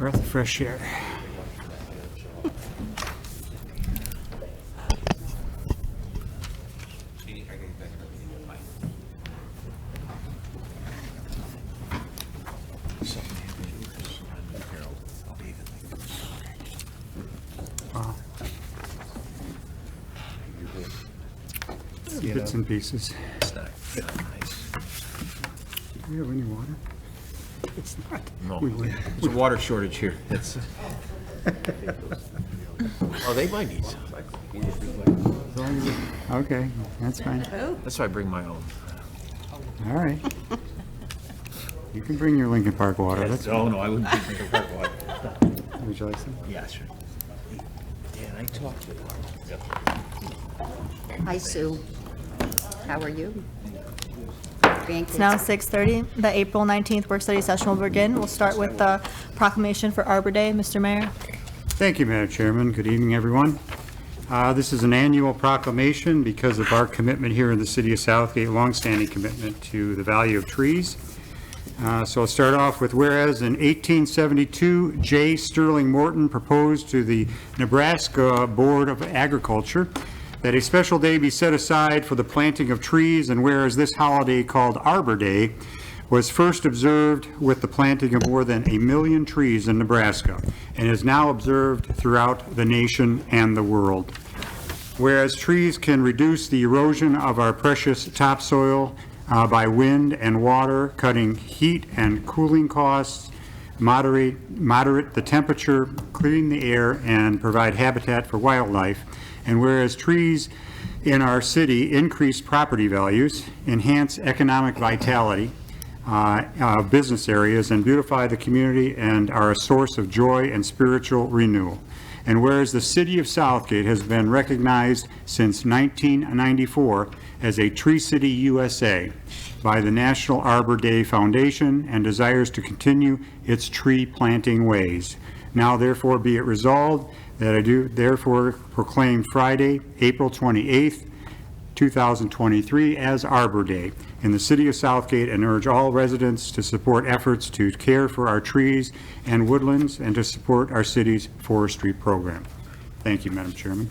Breath of fresh air. Wow. Bits and pieces. It's not nice. Do we have any water? It's not. No. We went- There's a water shortage here. It's. Oh, they might need some. Okay, that's fine. That's why I bring my own. All right. You can bring your Lincoln Park water. That's Oh, no, I wouldn't drink Lincoln Park water. Would you like some? Yeah, sure. Dan, I talked to them. Hi, Sue. How are you? It's now 6:30. The April 19th work study session will begin. We'll start with the proclamation for Arbor Day. Mr. Mayor. Thank you, Madam Chairman. Good evening, everyone. This is an annual proclamation because of our commitment here in the city of Southgate, longstanding commitment to the value of trees. So I'll start off with, whereas in 1872, J. Sterling Morton proposed to the Nebraska Board of Agriculture that a special day be set aside for the planting of trees, and whereas this holiday called Arbor Day was first observed with the planting of more than 1 million trees in Nebraska and is now observed throughout the nation and the world. Whereas trees can reduce the erosion of our precious topsoil by wind and water, cutting heat and cooling costs, moderate the temperature, clean the air, and provide habitat for wildlife. And whereas trees in our city increase property values, enhance economic vitality of business areas, and beautify the community and are a source of joy and spiritual renewal. And whereas the city of Southgate has been recognized since 1994 as a Tree City USA by the National Arbor Day Foundation and desires to continue its tree planting ways. Now therefore be it resolved that I do therefore proclaim Friday, April 28th, 2023 as Arbor Day in the city of Southgate, and urge all residents to support efforts to care for our trees and woodlands and to support our city's forestry program. Thank you, Madam Chairman.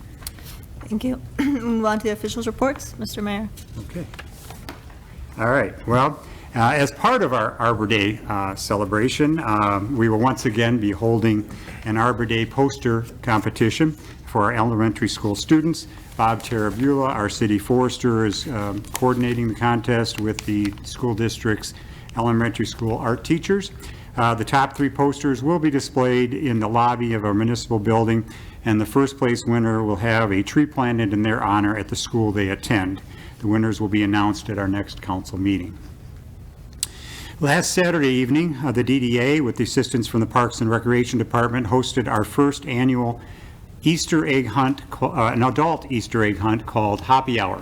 Thank you. Move on to the officials' reports. Mr. Mayor. Okay. All right. Well, as part of our Arbor Day celebration, we will once again be holding an Arbor Day poster competition for our elementary school students. Bob Terabula, our city forester, is coordinating the contest with the school district's elementary school art teachers. The top 3 posters will be displayed in the lobby of our municipal building, and the first place winner will have a tree planted in their honor at the school they attend. The winners will be announced at our next council meeting. Last Saturday evening, the DDA, with the assistance from the Parks and Recreation Department, hosted our first annual Easter egg hunt, an adult Easter egg hunt called Hoppy Hour.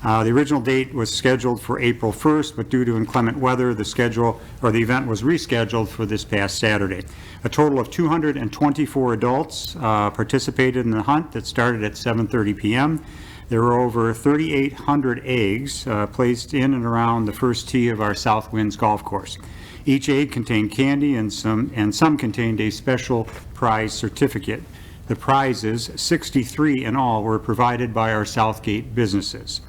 The original date was scheduled for April 1st, but due to inclement weather, the event was rescheduled for this past Saturday. A total of 224 adults participated in the hunt that started at 7:30 p.m. There were over 3,800 eggs placed in and around the first tee of our South Winds golf course. Each egg contained candy, and some contained a special prize certificate. The prizes, 63 in all, were provided by our Southgate businesses.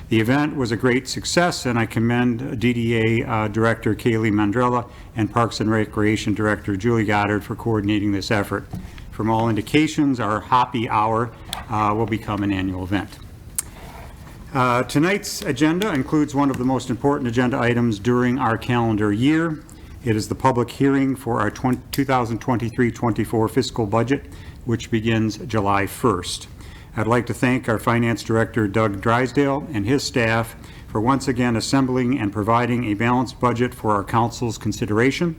The event was a great success, and I commend DDA Director Kaylee Mandrella and Parks and Recreation Director Julie Goddard for coordinating this effort. From all indications, our Hoppy Hour will become an annual event. Tonight's agenda includes one of the most important agenda items during our calendar year. It is the public hearing for our 2023-24 fiscal budget, which begins July 1st. I'd like to thank our Finance Director, Doug Drysdale, and his staff for once again assembling and providing a balanced budget for our council's consideration.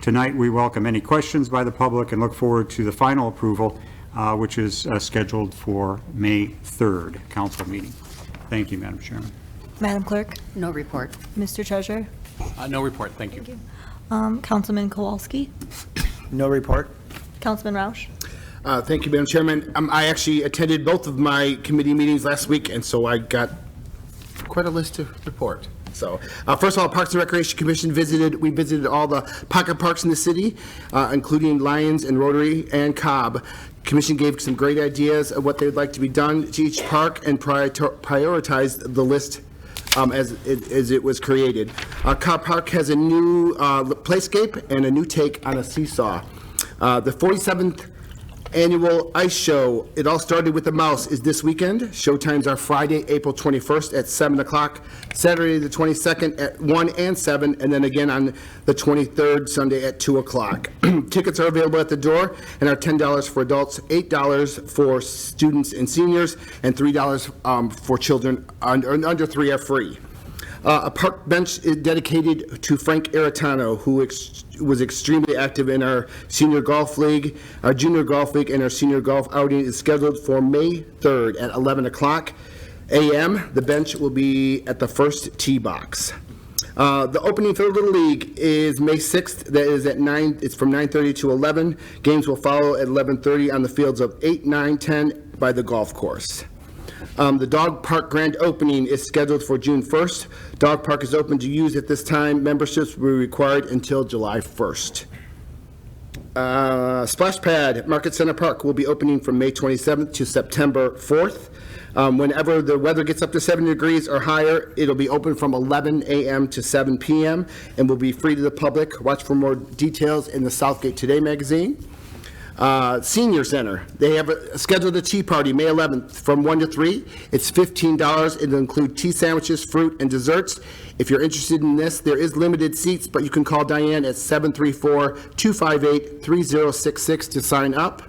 Tonight, we welcome any questions by the public and look forward to the final approval, which is scheduled for May 3rd council meeting. Thank you, Madam Chairman. Madam Clerk. No report. Mr. Treasurer. No report, thank you. Councilman Kowalski. No report. Councilman Roush. Thank you, Madam Chairman. I actually attended both of my committee meetings last week, and so I got quite a list to report. So, first of all, Parks and Recreation Commission we visited all the pocket parks in the city, including Lions and Rotary and Cobb. Commission gave some great ideas of what they'd like to be done to each park and prioritized the list as it was created. Cobb Park has a new playscape and a new take on a seesaw. The 47th Annual Ice Show, it all started with the mouse, is this weekend. Showtimes are Friday, April 21st at 7 o'clock, Saturday the 22nd at 1 and 7, and then again on the 23rd, Sunday at 2 o'clock. Tickets are available at the door and are $10 for adults, $8 for students and seniors, and $3 for children under 3 are free. A park bench is dedicated to Frank Aratano, who was extremely active in our senior golf league. Our junior golf league and our senior golf outing is scheduled for May 3rd at 11 o'clock a.m. The bench will be at the first tee box. The opening for the Little League is May 6th. That is at 9. It's from 9:30 to 11. Games will follow at 11:30 on the fields of 8, 9, 10 by the golf course. The dog park grand opening is scheduled for June 1st. Dog park is open to use at this time. Memberships will be required until July 1st. Splash Pad at Market Center Park will be opening from May 27th to September 4th. Whenever the weather gets up to 70 degrees or higher, it'll be open from 11 a.m. to 7 p.m. and will be free to the public. Watch for more details in the Southgate Today magazine. Senior Center, they have scheduled a tea party May 11th from 1 to 3. It's $15. It'll include tea sandwiches, fruit, and desserts. If you're interested in this, there is limited seats, but you can call Diane at 734-258-3066 to sign up.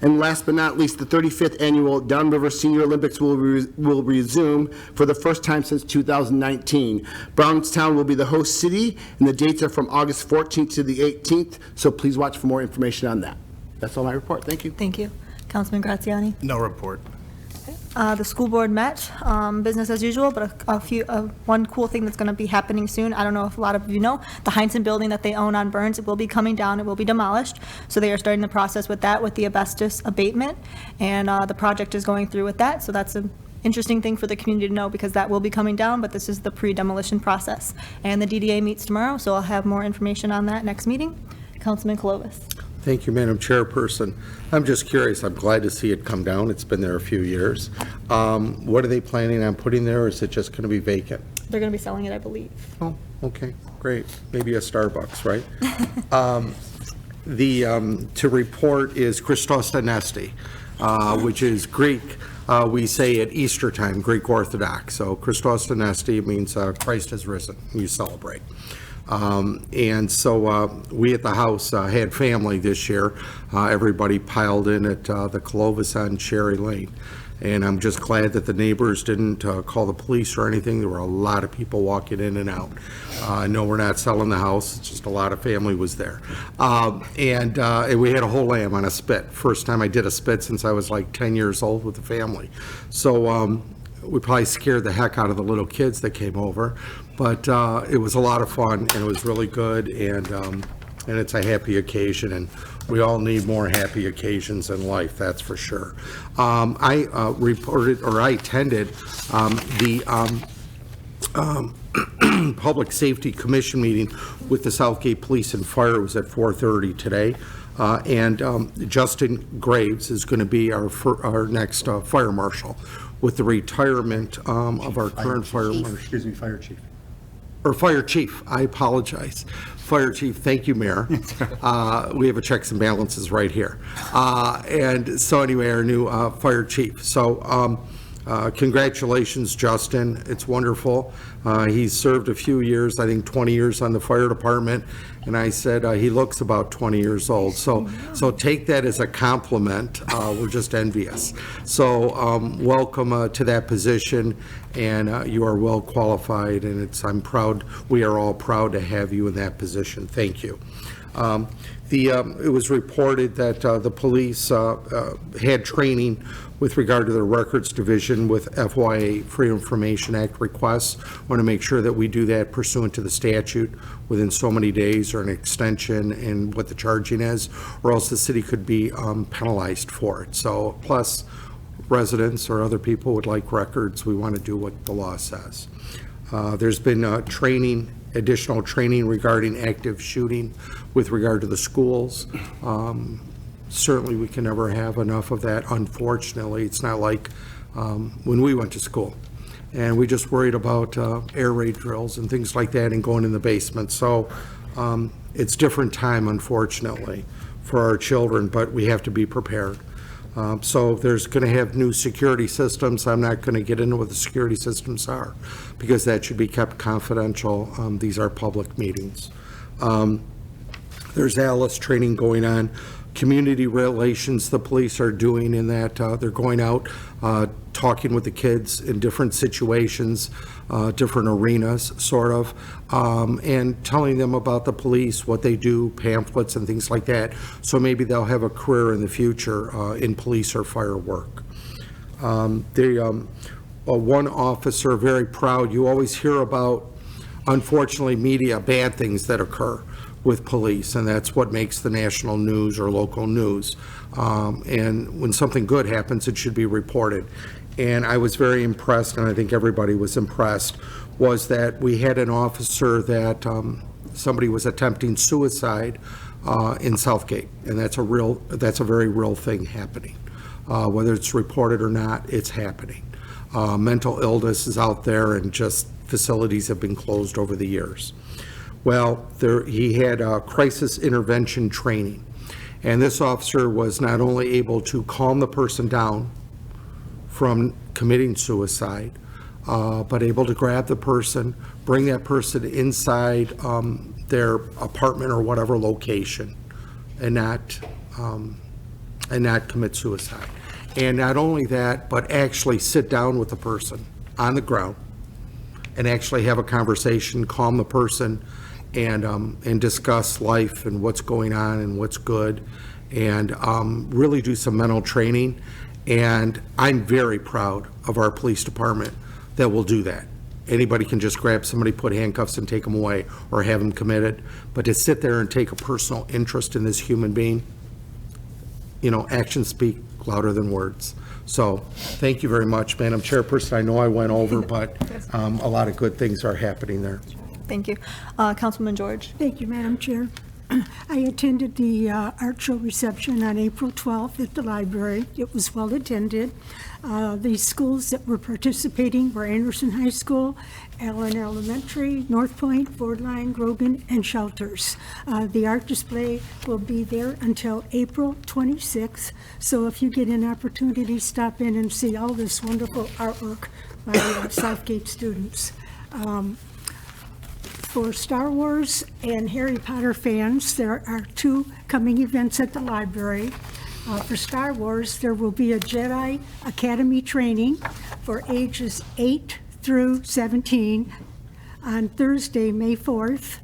And last but not least, the 35th Annual Downriver Senior Olympics will resume for the first time since 2019. Brownstown will be the host city, and the dates are from August 14th to the 18th, so please watch for more information on that. That's all my report. Thank you. Thank you. Councilman Graziani? No report. The school board met, business as usual, but one cool thing that's going to be happening soon, I don't know if a lot of you know, the Heinzen building that they own on Burns, it will be coming down, it will be demolished. So they are starting the process with that, with the asbestos abatement, and the project is going through with that. So that's an interesting thing for the community to know, because that will be coming down, but this is the pre-demolition process. And the DDA meets tomorrow, so I'll have more information on that next meeting. Councilman Clovis. Thank you, Madam Chairperson. I'm just curious. I'm glad to see it come down. It's been there a few years. What are they planning on putting there, or is it just going to be vacant? They're going to be selling it, I believe. Oh, okay, great. Maybe a Starbucks, right? To report is Christos Anesti, which is Greek. We say at Easter time, Greek Orthodox. So Christos Anesti means Christ has risen. You celebrate. And so we at the house had family this year. Everybody piled in at the Clovis on Cherry Lane. And I'm just glad that the neighbors didn't call the police or anything. There were a lot of people walking in and out. No, we're not selling the house. It's just a lot of family was there. And we had a whole lamb on a spit. First time I did a spit since I was like 10 years old with the family. So we probably scared the heck out of the little kids that came over. But it was a lot of fun, and it was really good, and it's a happy occasion, and we all need more happy occasions in life, that's for sure. I attended the Public Safety Commission meeting with the Southgate Police and Fire. It was at 4:30 today. And Justin Graves is going to be our next fire marshal with the retirement of our current fire marshal. Excuse me, Fire Chief. Or Fire Chief, I apologize. Fire Chief, thank you, Mayor. We have a checks and balances right here. And so anyway, our new Fire Chief. So congratulations, Justin. It's wonderful. He's served a few years, I think 20 years on the fire department. And I said, he looks about 20 years old. So take that as a compliment. We're just envious. So welcome to that position, and you are well qualified, and I'm proud, we are all proud to have you in that position. Thank you. It was reported that the police had training with regard to the records division with FYA, Freedom of Information Act requests. Want to make sure that we do that pursuant to the statute within so many days, or an extension in what the charging is, or else the city could be penalized for it. So plus residents or other people would like records, we want to do what the law says. There's been additional training regarding active shooting with regard to the schools. Certainly, we can never have enough of that, unfortunately. It's not like when we went to school. And we just worried about air raid drills and things like that and going in the basement. So it's different time, unfortunately, for our children, but we have to be prepared. So there's going to have new security systems. I'm not going to get into what the security systems are because that should be kept confidential. These are public meetings. There's ALICE training going on. Community relations the police are doing in that they're going out, talking with the kids in different situations, different arenas, sort of, and telling them about the police, what they do, pamphlets and things like that. So maybe they'll have a career in the future in police or fire work. One officer, very proud, you always hear about, unfortunately, media, bad things that occur with police, and that's what makes the national news or local news. And when something good happens, it should be reported. And I was very impressed, and I think everybody was impressed, was that we had an officer that somebody was attempting suicide in Southgate, and that's a very real thing happening. Whether it's reported or not, it's happening. Mental illness is out there, and just facilities have been closed over the years. Well, he had crisis intervention training, and this officer was not only able to calm the person down from committing suicide, but able to grab the person, bring that person inside their apartment or whatever location, and not commit suicide. And not only that, but actually sit down with the person on the ground and actually have a conversation, calm the person, and discuss life and what's going on and what's good, and really do some mental training. And I'm very proud of our police department that will do that. Anybody can just grab somebody, put handcuffs and take them away or have them committed. But to sit there and take a personal interest in this human being, actions speak louder than words. So thank you very much, Madam Chairperson. I know I went over, but a lot of good things are happening there. Thank you. Councilman George. Thank you, Madam Chair. I attended the art show reception on April 12th at the library. It was well attended. The schools that were participating were Anderson High School, Allen Elementary, North Point, Ford Line, Grogan, and Shelters. The art display will be there until April 26th. So if you get an opportunity, stop in and see all this wonderful artwork by Southgate students. For Star Wars and Harry Potter fans, there are two coming events at the library. For Star Wars, there will be a Jedi Academy training for ages 8 through 17 on Thursday, May 4th.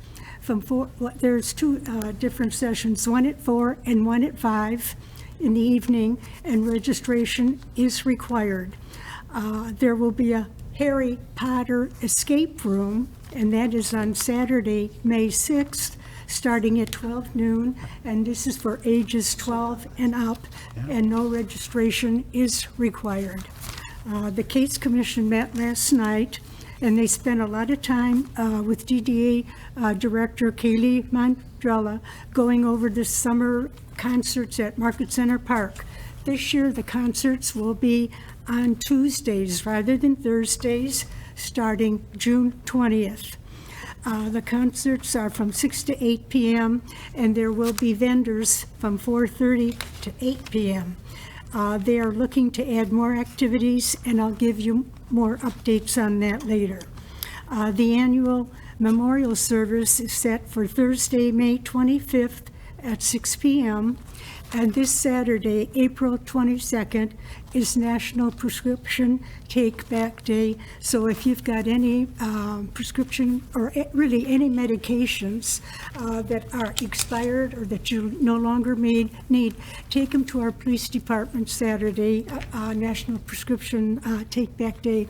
There's two different sessions, one at 4 and one at 5 in the evening, and registration is required. There will be a Harry Potter escape room, and that is on Saturday, May 6th, starting at 12 noon, and this is for ages 12 and up, and no registration is required. The Cates Commission met last night, and they spent a lot of time with DDA Director Kaylee Mandrella going over the summer concerts at Market Center Park. This year, the concerts will be on Tuesdays rather than Thursdays, starting June 20th. The concerts are from 6 to 8 p.m., and there will be vendors from 4:30 to 8 p.m. They are looking to add more activities, and I'll give you more updates on that later. The annual memorial service is set for Thursday, May 25th at 6 p.m., and this Saturday, April 22nd, is National Prescription Take Back Day. So if you've got any prescription or really any medications that are expired or that you no longer need, take them to our police department Saturday, National Prescription Take Back Day.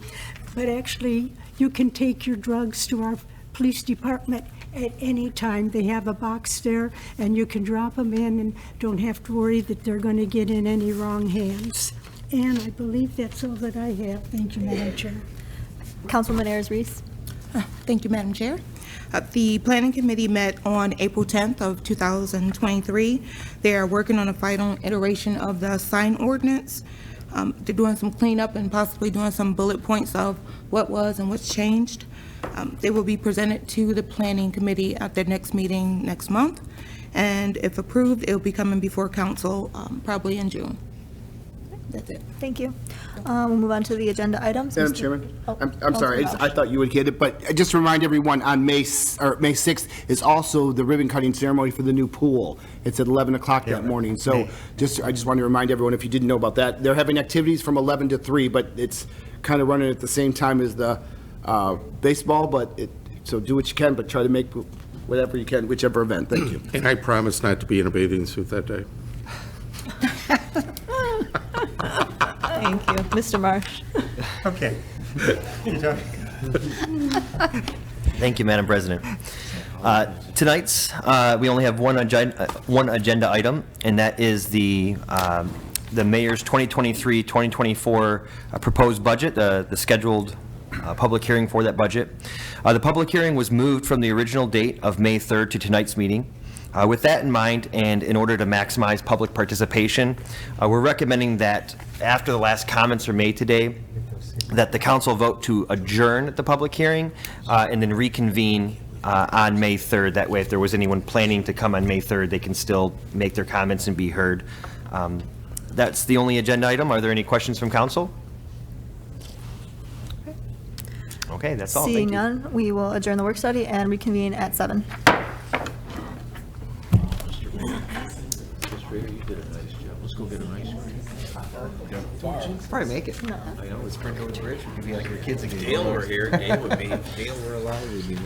But actually, you can take your drugs to our police department at any time. They have a box there, and you can drop them in and don't have to worry that they're going to get in any wrong hands. And I believe that's all that I have. Thank you, Madam Chair. Councilman Ayers Reese. Thank you, Madam Chair. The Planning Committee met on April 10th of 2023. They are working on a final iteration of the sign ordinance. They're doing some cleanup and possibly doing some bullet points of what was and what's changed. They will be presented to the Planning Committee at their next meeting next month. And if approved, it will be coming before council probably in June. That's it. Thank you. We'll move on to the agenda items. Madam Mr. Chairman, Oh, I'm sorry, Councilman I thought you would get it, but just to remind everyone, on May 6th is also the ribbon cutting ceremony for the new pool. It's at 11 o'clock that morning, so I just want to remind everyone, if you didn't know about that, they're having activities from 11 to 3, but it's kind of running at the same time as the baseball, so do what you can, but try to make whatever you can, whichever event. Thank you. And I promise not to be in a bathing suit that day. Thank you. Mr. Marsh. Okay. Thank you, Madam President. Tonight's, we only have one agenda item, and that is the mayor's 2023-2024 proposed budget, the scheduled public hearing for that budget. The public hearing was moved from the original date of May 3rd to tonight's meeting. With that in mind, and in order to maximize public participation, we're recommending that after the last comments are made today, that the council vote to adjourn the public hearing and then reconvene on May 3rd. That way, if there was anyone planning to come on May 3rd, they can still make their comments and be heard. That's the only agenda item. Are there any questions from council? Okay, that's all. Seeing Thank you. none, we will adjourn the work study and reconvene at 7. You did a nice job. Let's go get an ice cream. Probably make it. I know, let's sprint over the bridge. We could be like your kids again. Dale were here. Dale would be. Dale were allowed. We'd be.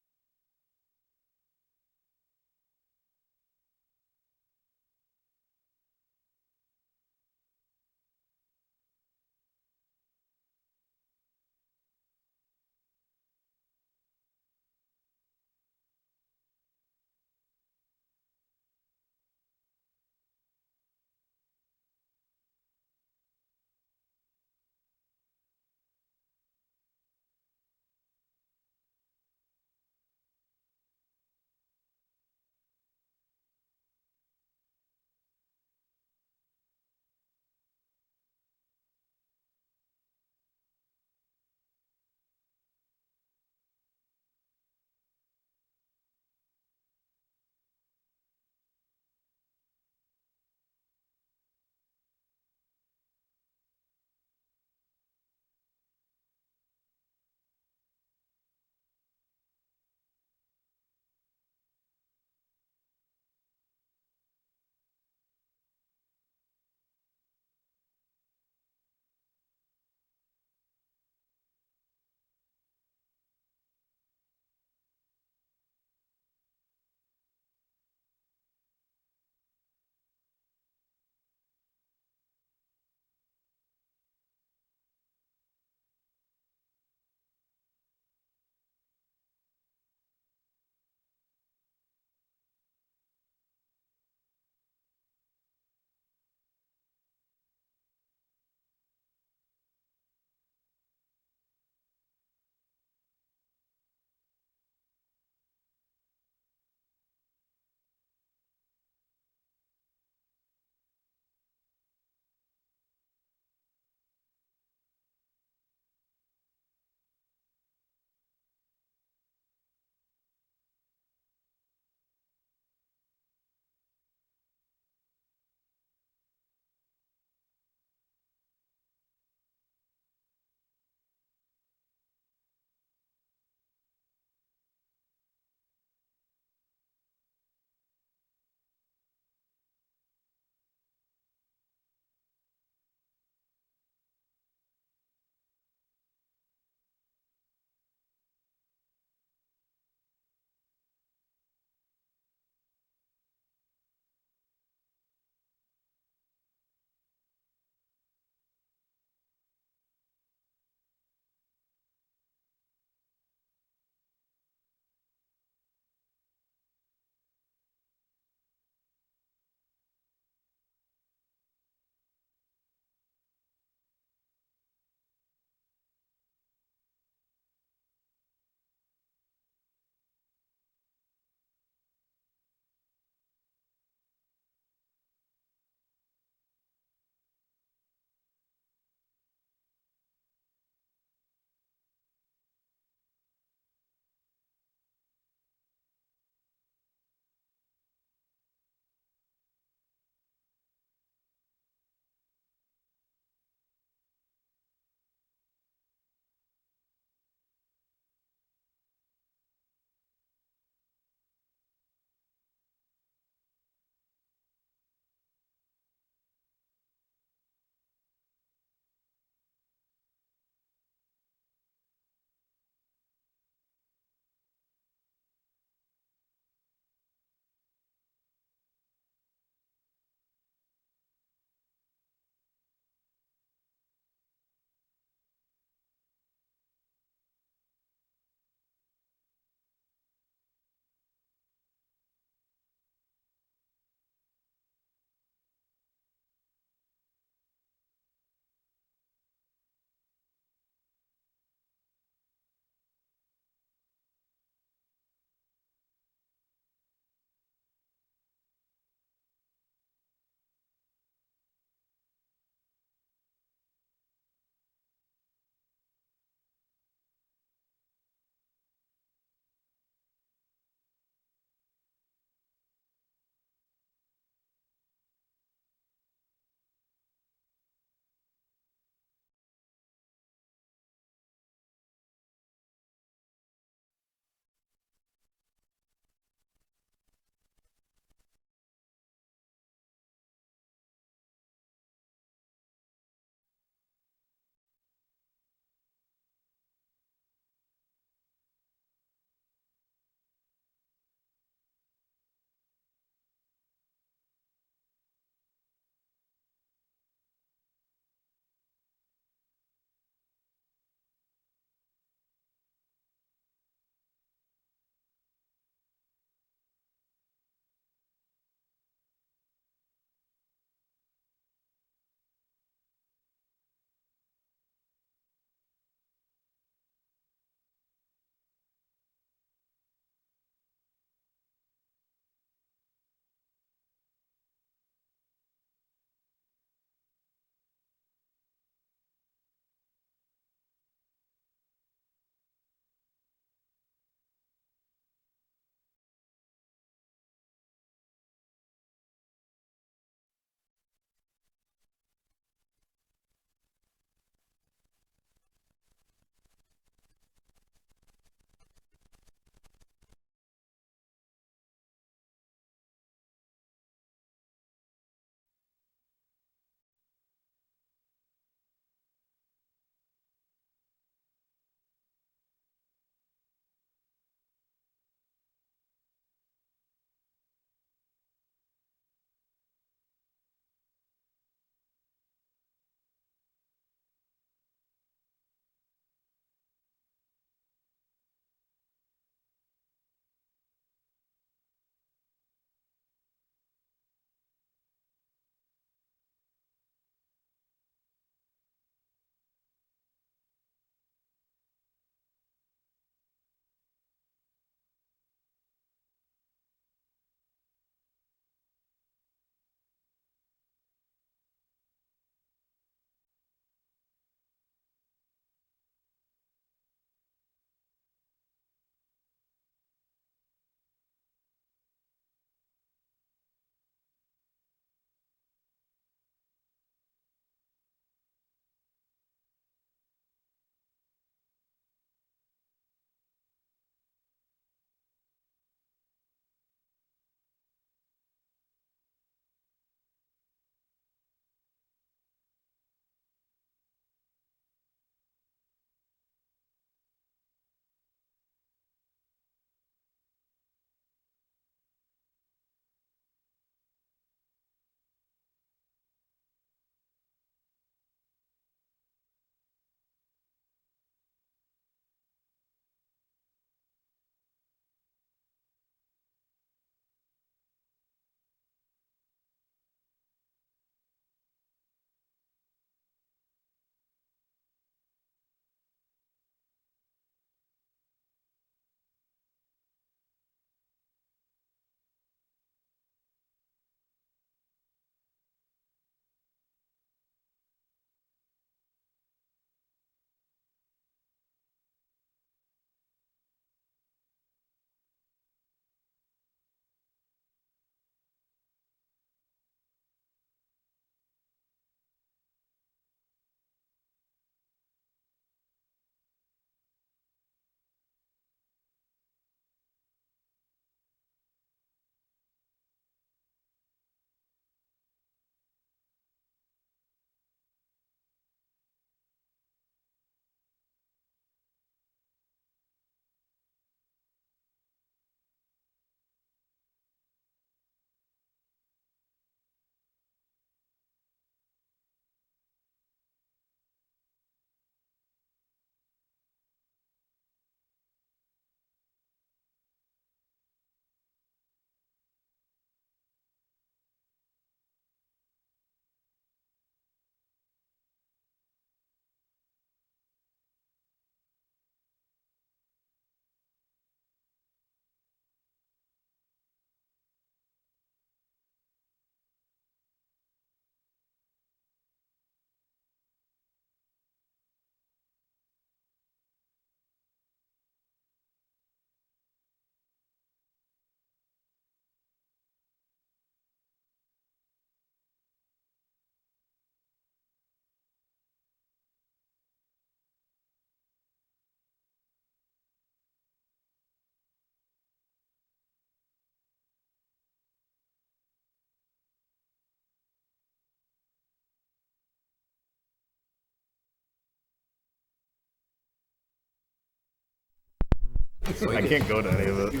I can't go to any of it. You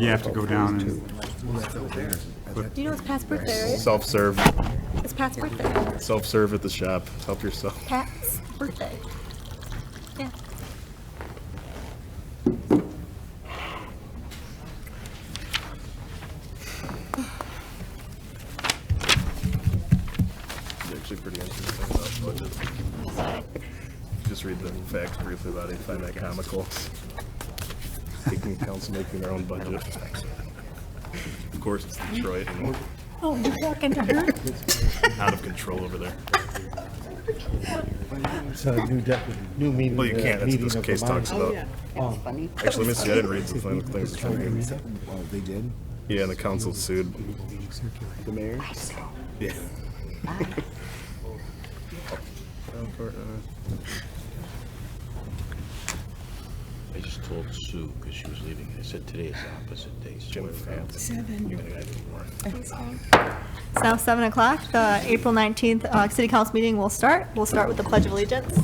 have to go down and, Do you know it's Pat's birthday, Self-serve. It's Pat's birthday. Self-serve at the shop. Help yourself. Pat's birthday. Yeah. It's actually pretty interesting about budget. Just read the facts briefly about it. I find that comical. Taking council making their own budget. Of course, it's Detroit and Oh, you're talking to her? out of control over there. So new meeting. Well, you can't. That's what this case talks about. That's funny. Actually, let me see. I didn't read the final things. Oh, they did? Yeah, and the council sued. The mayor? Yeah. I just told Sue because she was leaving. I said today is the opposite day. So we're fast. 7. You're gonna do more. It's now 7 o'clock. The April 19th City Council meeting will start. We'll start with the Pledge of Allegiance.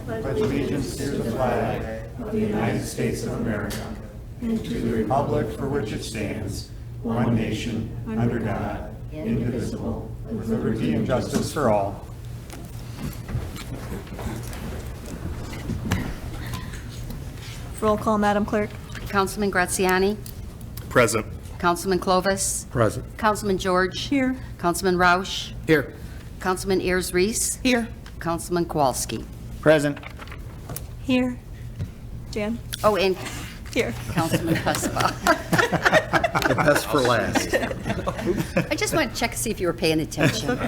allegiance to the flag of the United States of America and to the republic for which it stands, one nation, under God, indivisible, with liberty and justice for all. Roll call, Madam Clerk. Councilman Graziani? Present. Councilman Clovis? Present. Councilman George? Here. Councilman Roush? Here. Councilman Ayers Reese? Here. Councilman Kowalski? Present. Here. Jan? Oh, and Here. Councilman Vespa. The best for last. I just want to check to see if you were paying attention.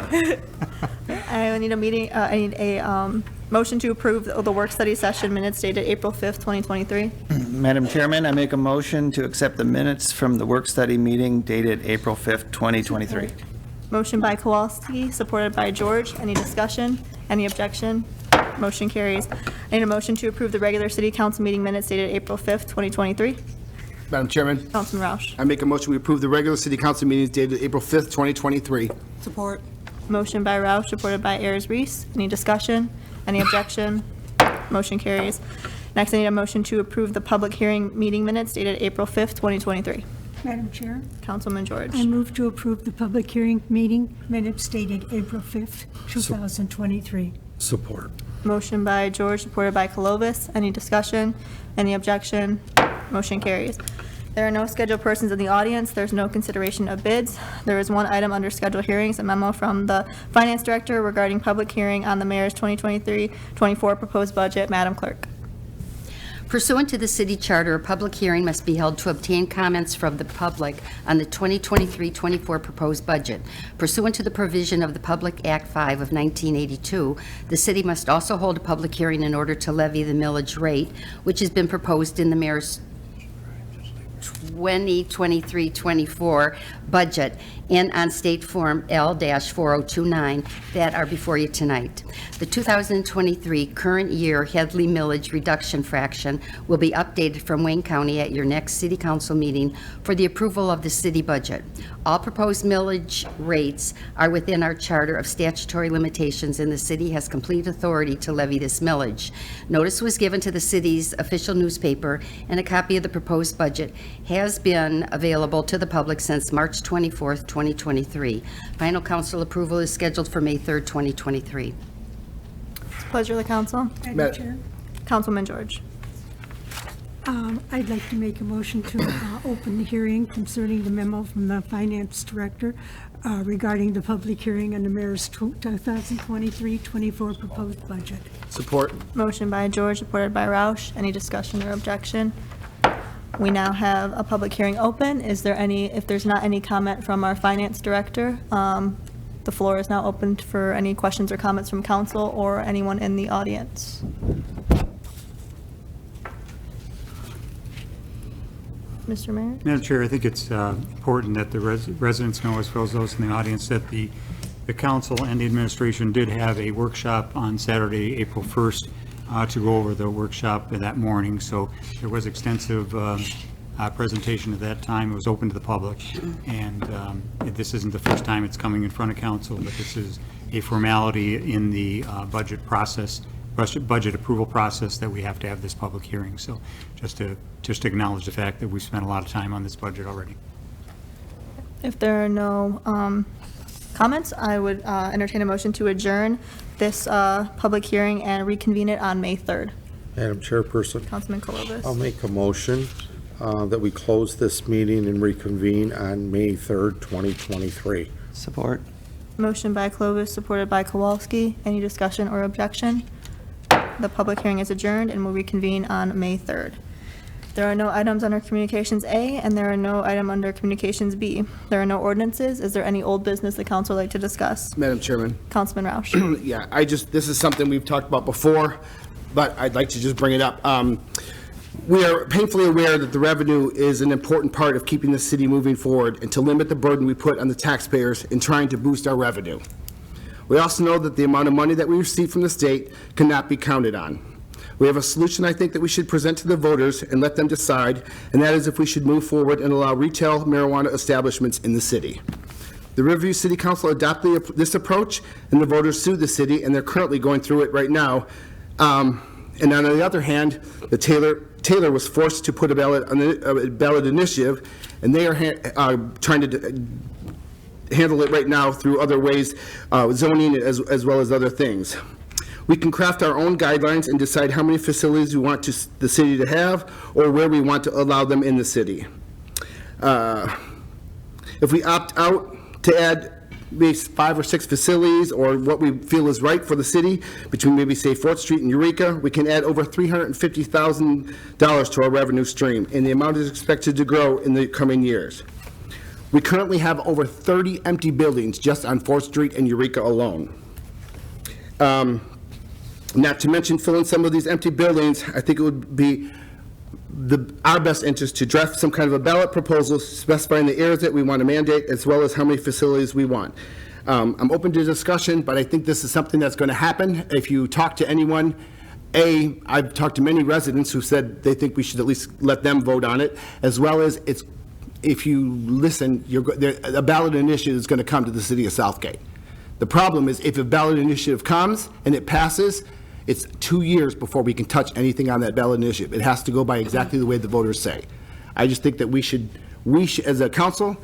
I need a motion to approve the work study session minutes dated April 5th, 2023. Madam Chairman, I make a motion to accept the minutes from the work-study meeting dated April 5th, 2023. Motion by Kowalski, supported by George. Any discussion? Any objection? Motion carries. I need a motion to approve the regular city council meeting minutes dated April 5th, 2023. Madam Chairman, Councilman Roush. I make a motion we approve the regular city council meetings dated April 5th, 2023. Support. Motion by Roush, supported by Ayers Reese. Any discussion? Any objection? Motion carries. Next, I need a motion to approve the public hearing meeting minutes dated April 5th, 2023. Madam Chair, Councilman George. I move to approve the public hearing meeting minutes dated April 5th, 2023. Support. Motion by George, supported by Clovis. Any discussion? Any objection? Motion carries. There are no scheduled persons in the audience. There's no consideration of bids. There is one item under scheduled hearings, a memo from the Finance Director regarding public hearing on the Mayor's 2023-24 proposed budget. Madam Clerk. Pursuant to the city charter, a public hearing must be held to obtain comments from the public on the 2023-24 proposed budget. Pursuant to the provision of the Public Act 5 of 1982, the city must also hold a public hearing in order to levy the millage rate, which has been proposed in the mayor's 2023-24 budget and on State Form L-4029 that are before you tonight. The 2023 current year Headley millage reduction fraction will be updated from Wayne County at your next city council meeting for the approval of the city budget. All proposed millage rates are within our charter of statutory limitations, and the city has complete authority to levy this millage. Notice was given to the city's official newspaper, and a copy of the proposed budget has been available to the public since March 24th, 2023. Final council approval is scheduled for May 3rd, 2023. Pleasure of the council. Madam Chair, Councilman George. I'd like to make a motion to open the hearing concerning the memo from the Finance Director regarding the public hearing on the Mayor's 2023-24 proposed budget. Support. Motion by George, supported by Roush. Any discussion or objection? We now have a public hearing open. Is there any, if there's not any comment from our Finance Director, the floor is now open for any questions or comments from council or anyone in the audience. Mr. Mayor? Madam Chair, I think it's important that the residents know, as well as those in the audience, that the council and the administration did have a workshop on Saturday, April 1st, to go over the workshop that morning. So there was extensive presentation at that time. It was open to the public. And this isn't the first time it's coming in front of council, but this is a formality in the budget process budget approval process that we have to have this public hearing. So just to acknowledge the fact that we've spent a lot of time on this budget already. If there are no comments, I would entertain a motion to adjourn this public hearing and reconvene it on May 3rd. Madam Chairperson, Councilman Colovis. I'll make a motion that we close this meeting and reconvene on May 3rd, 2023. Support. Motion by Clovis, supported by Kowalski. Any discussion or objection? The public hearing is adjourned and will reconvene on May 3rd. There are no items under Communications A, and there are no item under Communications B. There are no ordinances. Is there any old business the council would like to discuss? Madam Chairman. Councilman Roush. Yeah, this is something we've talked about before, but I'd like to just bring it up. We are painfully aware that the revenue is an important part of keeping the city moving forward and to limit the burden we put on the taxpayers in trying to boost our revenue. We also know that the amount of money that we receive from the state cannot be counted on. We have a solution, I think, that we should present to the voters and let them decide, and that is if we should move forward and allow retail marijuana establishments in the city. The Riverview City Council adopted this approach, and the voters sued the city, and they're currently going through it right now. And on the other hand, the Taylor was forced to put a ballot initiative, and they are trying to handle it right now through other ways, zoning as well as other things. We can craft our own guidelines and decide how many facilities we want the city to have or where we want to allow them in the city. If we opt out to add maybe 5 or 6 facilities or what we feel is right for the city between maybe say 4th Street and Eureka, we can add over $350,000 to our revenue stream, and the amount is expected to grow in the coming years. We currently have over 30 empty buildings just on 4th Street and Eureka alone. Not to mention filling some of these empty buildings, I think it would be our best interest to draft some kind of a ballot proposal specifying the areas that we want to mandate as well as how many facilities we want. I'm open to discussion, but I think this is something that's going to happen. If you talk to anyone, I've talked to many residents who said they think we should at least let them vote on it, as well as if you listen, a ballot initiative is going to come to the city of Southgate. The problem is if a ballot initiative comes and it passes, it's 2 years before we can touch anything on that ballot initiative. It has to go by exactly the way the voters say. I just think that we should, as a council,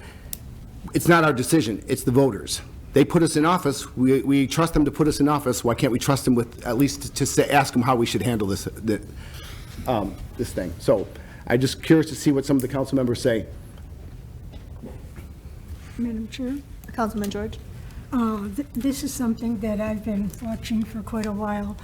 it's not our decision, it's the voters. They put us in office, we trust them to put us in office. Why can't we trust them with at least to ask them how we should handle this thing? So I'm just curious to see what some of the council members say. Madam Chair? Councilman George. This is something that I've been watching for quite a while.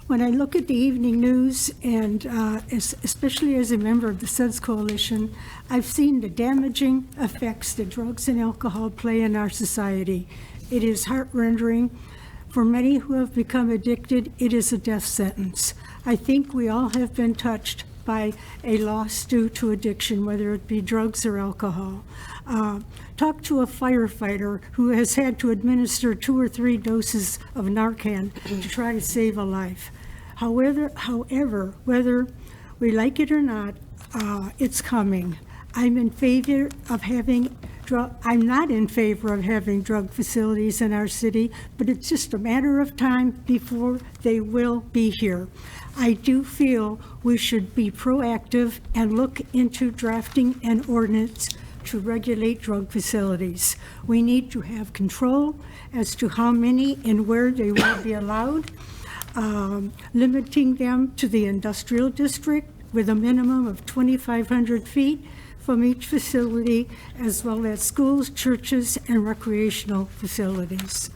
When I look at the evening news, and especially as a member of the SUDS Coalition, I've seen the damaging effects that drugs and alcohol play in our society. It is heart-rending. For many who have become addicted, it is a death sentence. I think we all have been touched by a loss due to addiction, whether it be drugs or alcohol. Talk to a firefighter who has had to administer 2 or 3 doses of Narcan to try to save a life. However, whether we like it or not, it's coming. I'm not in favor of having drug facilities in our city, but it's just a matter of time before they will be here. I do feel we should be proactive and look into drafting an ordinance to regulate drug facilities. We need to have control as to how many and where they will be allowed, limiting them to the industrial district with a minimum of 2,500 feet from each facility, as well as schools, churches, and recreational facilities.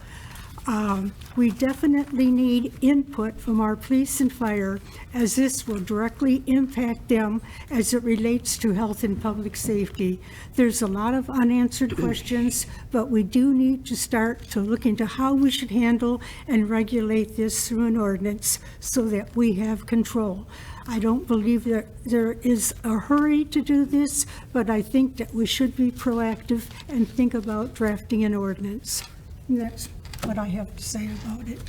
We definitely need input from our police and fire, as this will directly impact them as it relates to health and public safety. There's a lot of unanswered questions, but we do need to start to look into how we should handle and regulate this through an ordinance so that we have control. I don't believe that there is a hurry to do this, but I think that we should be proactive and think about drafting an ordinance. And that's what I have to say about it.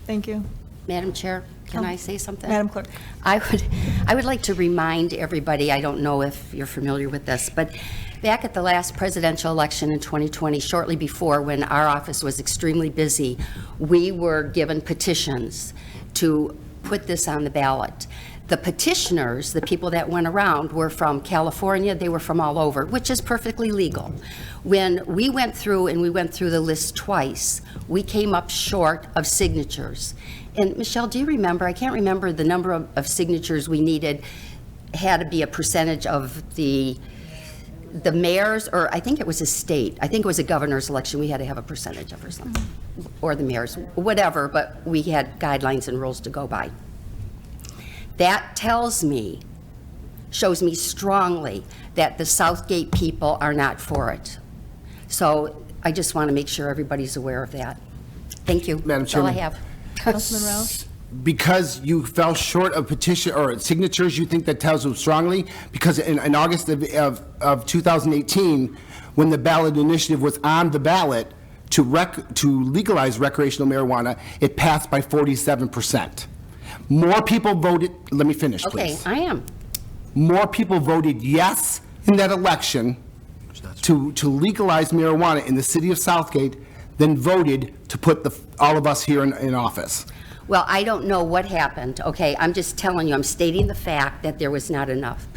Thank you. Madam Chair, can I say something? Madam Clerk. I would like to remind everybody, I don't know if you're familiar with this, but Back at the last presidential election in 2020, shortly before, when our office was extremely busy, we were given petitions to put this on the ballot. The petitioners, the people that went around, were from California, they were from all over, which is perfectly legal. When we went through, and we went through the list twice, we came up short of signatures. And Michelle, do you remember, I can't remember the number of signatures we needed, had to be a percentage of the mayor's, or I think it was a state, I think it was a governor's election, we had to have a percentage of or something, or the mayor's, whatever, but we had guidelines and rules to go by. That tells me, shows me strongly that the Southgate people are not for it. So I just want to make sure everybody's aware of that. Thank you. Madam That's all I Chairman. have. Councilman Rouse? Because you fell short of petition or signatures, you think that tells you strongly? Because in August of 2018, when the ballot initiative was on the ballot to legalize recreational marijuana, it passed by 47%. More people voted, let me finish, Okay, please. I am. More people voted yes in that election to legalize marijuana in the city of Southgate than voted to put all of us here in office. Well, I don't know what happened, okay? I'm just telling you, I'm stating the fact that there was not enough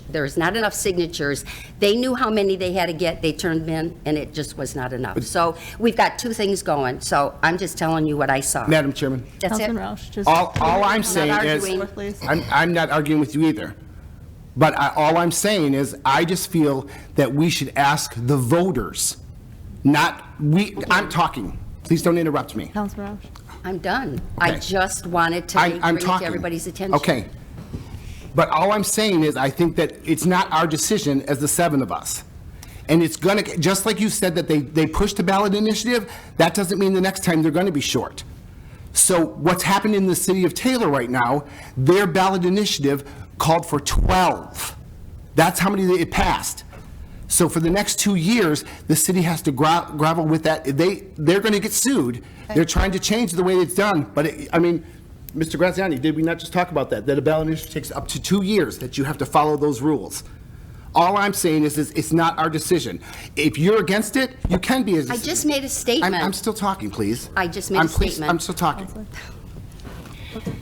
there was not enough signatures. They knew how many they had to get, they turned them in, and it just was not enough. So we've got two things going, so I'm just telling you what I saw. Madam Chairman. That's it? Councilman Roush, just. All I'm saying arguing. is, Please. I'm not arguing with you either. But all I'm saying is, I just feel that we should ask the voters, not we, I'm talking. Please don't interrupt me. Councilman Roush. I'm done. I Okay. just wanted to I'm bring it to talking. everybody's attention. Okay. But all I'm saying is, I think that it's not our decision as the seven of us. And it's gonna, just like you said that they pushed the ballot initiative, that doesn't mean the next time they're gonna be short. So what's happened in the city of Taylor right now, their ballot initiative called for 12. That's how many it passed. So for the next 2 years, the city has to gravel with that. They're going to get sued. They're trying to change the way it's done. But, I mean, Mr. Graziani, did we not just talk about that? That a ballot initiative takes up to 2 years, that you have to follow those rules. All I'm saying is it's not our decision. If you're against it, you can be. I just made a statement. I'm still talking, please. I just made a statement. I'm still talking.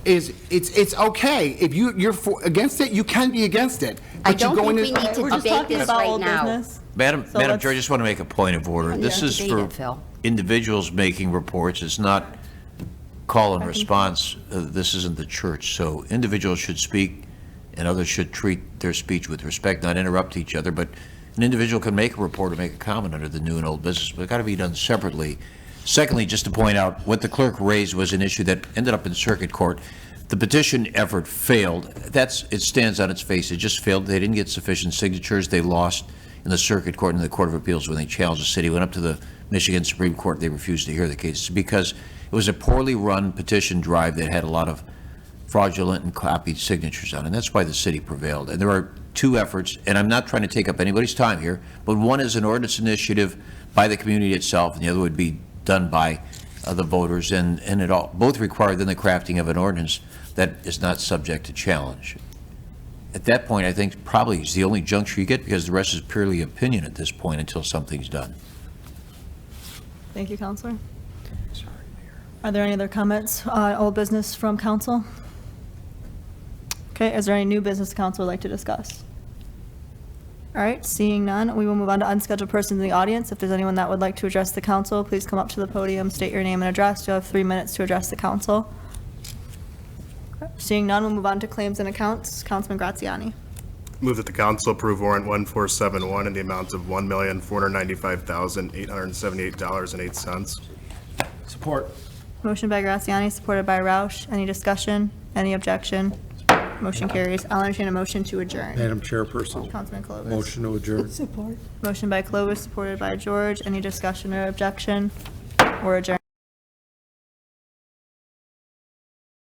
It's okay. If you're against it, you can be against it. I But you don't go think in we and- need to We're just debate talking this about right old now. business. Madam So Chair, I let's- just want to make a point of order. This is debate for it, Phil. individuals making reports. It's not call and response. This isn't the church. So individuals should speak, and others should treat their speech with respect, not interrupt each other. But an individual can make a report or make a comment under the new and old business, but it's got to be done separately. Secondly, just to point out, what the clerk raised was an issue that ended up in circuit court. The petition effort failed. It stands on its face. It just failed. They didn't get sufficient signatures. They lost in the circuit court and the Court of Appeals when they challenged the city. Went up to the Michigan Supreme Court. They refused to hear the case because it was a poorly run petition drive that had a lot of fraudulent and copied signatures on it. And that's why the city prevailed. And there are two efforts, and I'm not trying to take up anybody's time here, but one is an ordinance initiative by the community itself, and the other would be done by the voters, and it all both require then the crafting of an ordinance that is not subject to challenge. At that point, I think probably is the only juncture you get, because the rest is purely opinion at this point until something's done. Thank you, Counselor. Are there any other comments, old business from council? Okay, is there any new business council would like to discuss? All right, seeing none, we will move on to unscheduled persons in the audience. If there's anyone that would like to address the council, please come up to the podium, state your name and address. You'll have 3 minutes to address the council. Okay, seeing none, we'll move on to claims and accounts. Councilman Graziani. Move that the council approve warrant 1471 in the amount of $1,495,878.08. Support. Motion by Graziani, supported by Roush. Any discussion? Any objection? Motion carries. I'll entertain a motion to adjourn. Madam Chairperson, Councilman Clovis. motion to adjourn. Support. Motion by Clovis, supported by George. Any discussion or objection? Or adjourn.